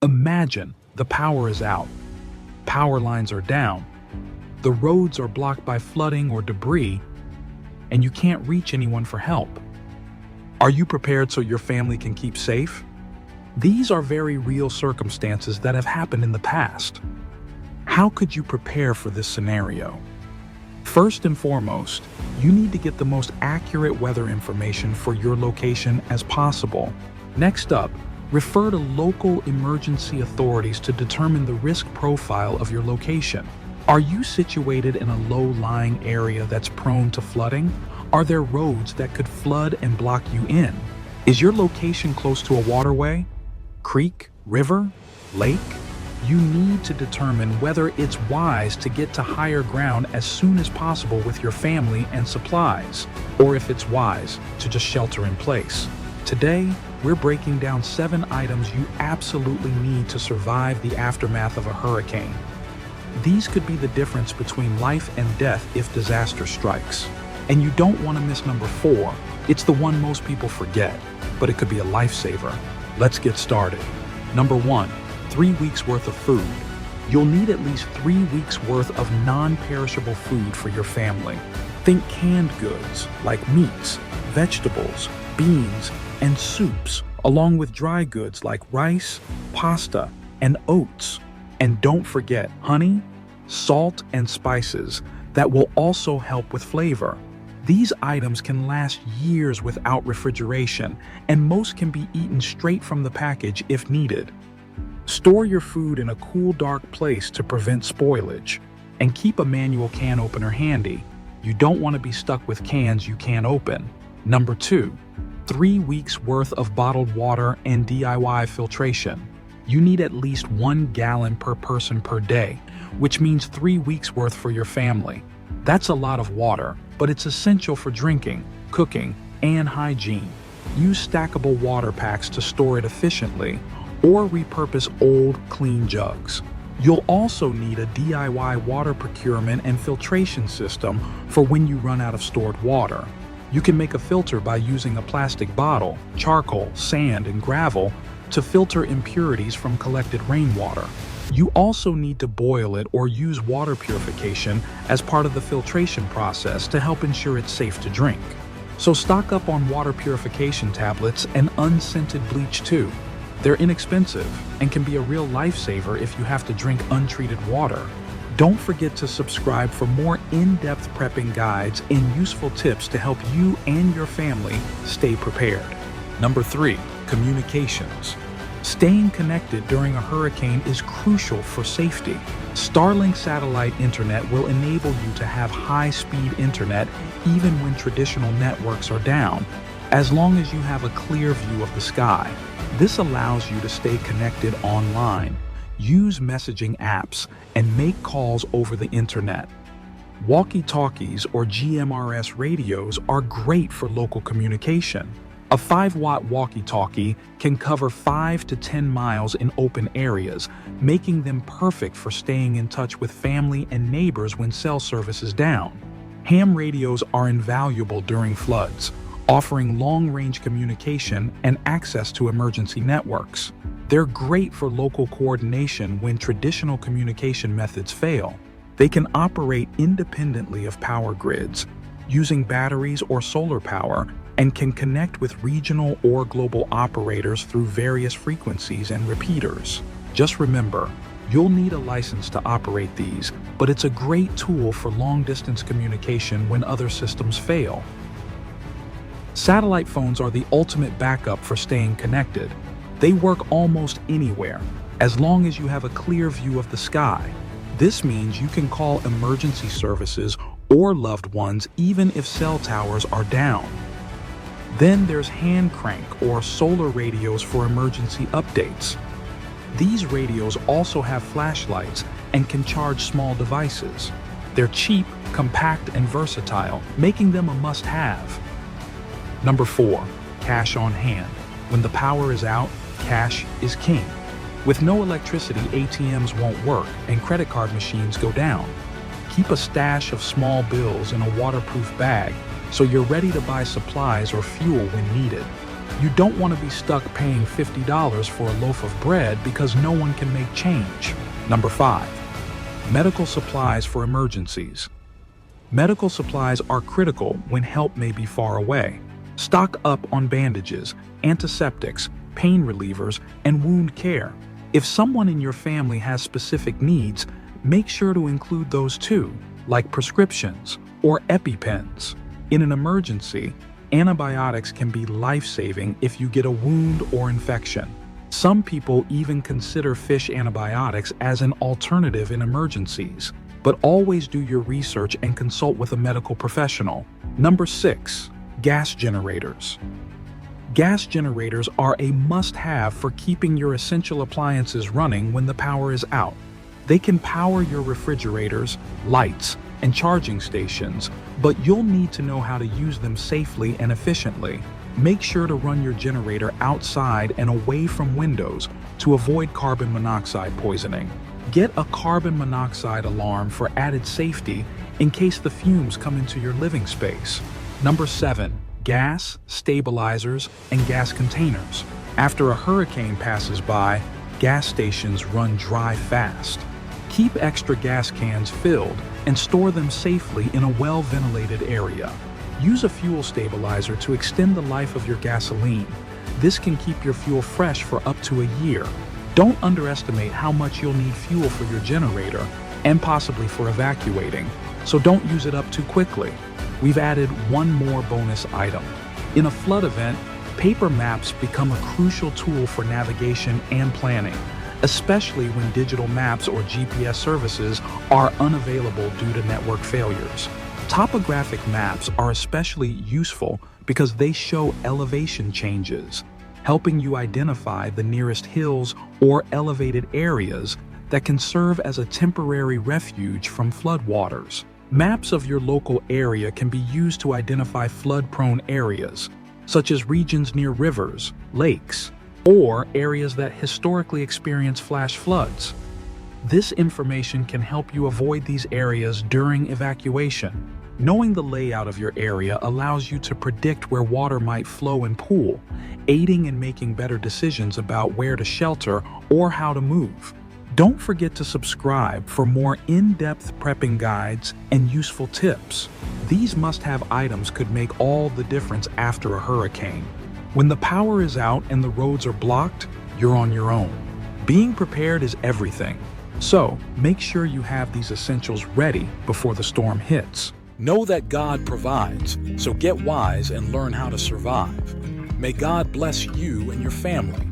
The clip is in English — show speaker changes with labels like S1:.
S1: Imagine the power is out, power lines are down, the roads are blocked by flooding or debris, and you can't reach anyone for help. Are you prepared so your family can keep safe? These are very real circumstances that have happened in the past. How could you prepare for this scenario? First and foremost, you need to get the most accurate weather information for your location as possible. Next up, refer to local emergency authorities to determine the risk profile of your location. Are you situated in a low-lying area that's prone to flooding? Are there roads that could flood and block you in? Is your location close to a waterway, creek, river, lake? You need to determine whether it's wise to get to higher ground as soon as possible with your family and supplies, or if it's wise to just shelter in place. Today, we're breaking down 7 items you absolutely need to survive the aftermath of a hurricane. These could be the difference between life and death if disaster strikes. And you don't want to miss number 4. It's the one most people forget, but it could be a lifesaver. Let's get started. Number 1, 3 weeks worth of food. You'll need at least 3 weeks worth of non-perishable food for your family. Think canned goods like meats, vegetables, beans, and soups, along with dry goods like rice, pasta, and oats. And don't forget honey, salt, and spices that will also help with flavor. These items can last years without refrigeration, and most can be eaten straight from the package if needed. Store your food in a cool, dark place to prevent spoilage, and keep a manual can opener handy. You don't want to be stuck with cans you can't open. Number 2, 3 weeks worth of bottled water and DIY filtration. You need at least 1 gallon per person per day, which means 3 weeks worth for your family. That's a lot of water, but it's essential for drinking, cooking, and hygiene. Use stackable water packs to store it efficiently, or repurpose old, clean jugs. You'll also need a DIY water procurement and filtration system for when you run out of stored water. You can make a filter by using a plastic bottle, charcoal, sand, and gravel to filter impurities from collected rainwater. You also need to boil it or use water purification as part of the filtration process to help ensure it's safe to drink. So stock up on water purification tablets and unscented bleach too. They're inexpensive and can be a real lifesaver if you have to drink untreated water. Don't forget to subscribe for more in-depth prepping guides and useful tips to help you and your family stay prepared. Number 3, communications. Staying connected during a hurricane is crucial for safety. Starlink satellite internet will enable you to have high-speed internet even when traditional networks are down, as long as you have a clear view of the sky. This allows you to stay connected online, use messaging apps, and make calls over the internet. Walkie-talkies or GMRS radios are great for local communication. A 5-watt walkie-talkie can cover 5 to 10 miles in open areas, making them perfect for staying in touch with family and neighbors when cell service is down. Ham radios are invaluable during floods, offering long-range communication and access to emergency networks. They're great for local coordination when traditional communication methods fail. They can operate independently of power grids, using batteries or solar power, and can connect with regional or global operators through various frequencies and repeaters. Just remember, you'll need a license to operate these, but it's a great tool for long-distance communication when other systems fail. Satellite phones are the ultimate backup for staying connected. They work almost anywhere, as long as you have a clear view of the sky. This means you can call emergency services or loved ones even if cell towers are down. Then there's hand crank or solar radios for emergency updates. These radios also have flashlights and can charge small devices. They're cheap, compact, and versatile, making them a must-have. Number 4, cash on hand. When the power is out, cash is king. With no electricity, ATMs won't work and credit card machines go down. Keep a stash of small bills in a waterproof bag so you're ready to buy supplies or fuel when needed. You don't want to be stuck paying $50 for a loaf of bread because no one can make change. Number 5. Medical supplies for emergencies. Medical supplies are critical when help may be far away. Stock up on bandages, antiseptics, pain relievers, and wound care. If someone in your family has specific needs, make sure to include those too, like prescriptions or EpiPens. In an emergency, antibiotics can be life-saving if you get a wound or infection. Some people even consider fish antibiotics as an alternative in emergencies, but always do your research and consult with a medical professional. Number 6. Gas generators. Gas generators are a must-have for keeping your essential appliances running when the power is out. They can power your refrigerators, lights, and charging stations, but you'll need to know how to use them safely and efficiently. Make sure to run your generator outside and away from windows to avoid carbon monoxide poisoning. Get a carbon monoxide alarm for added safety in case the fumes come into your living space. Number 7. Gas, stabilizers, and gas containers. After a hurricane passes by, gas stations run dry fast. Keep extra gas cans filled and store them safely in a well-ventilated area. Use a fuel stabilizer to extend the life of your gasoline. This can keep your fuel fresh for up to a year. Don't underestimate how much you'll need fuel for your generator and possibly for evacuating, so don't use it up too quickly. We've added one more bonus item. In a flood event, paper maps become a crucial tool for navigation and planning, especially when digital maps or GPS services are unavailable due to network failures. Topographic maps are especially useful because they show elevation changes, helping you identify the nearest hills or elevated areas that can serve as a temporary refuge from floodwaters. Maps of your local area can be used to identify flood-prone areas, such as regions near rivers, lakes, or areas that historically experience flash floods. This information can help you avoid these areas during evacuation. Knowing the layout of your area allows you to predict where water might flow and pool, aiding in making better decisions about where to shelter or how to move. Don't forget to subscribe for more in-depth prepping guides and useful tips. These must-have items could make all the difference after a hurricane. When the power is out and the roads are blocked, you're on your own. Being prepared is everything. So, make sure you have these essentials ready before the storm hits. Know that God provides, so get wise and learn how to survive. May God bless you and your family.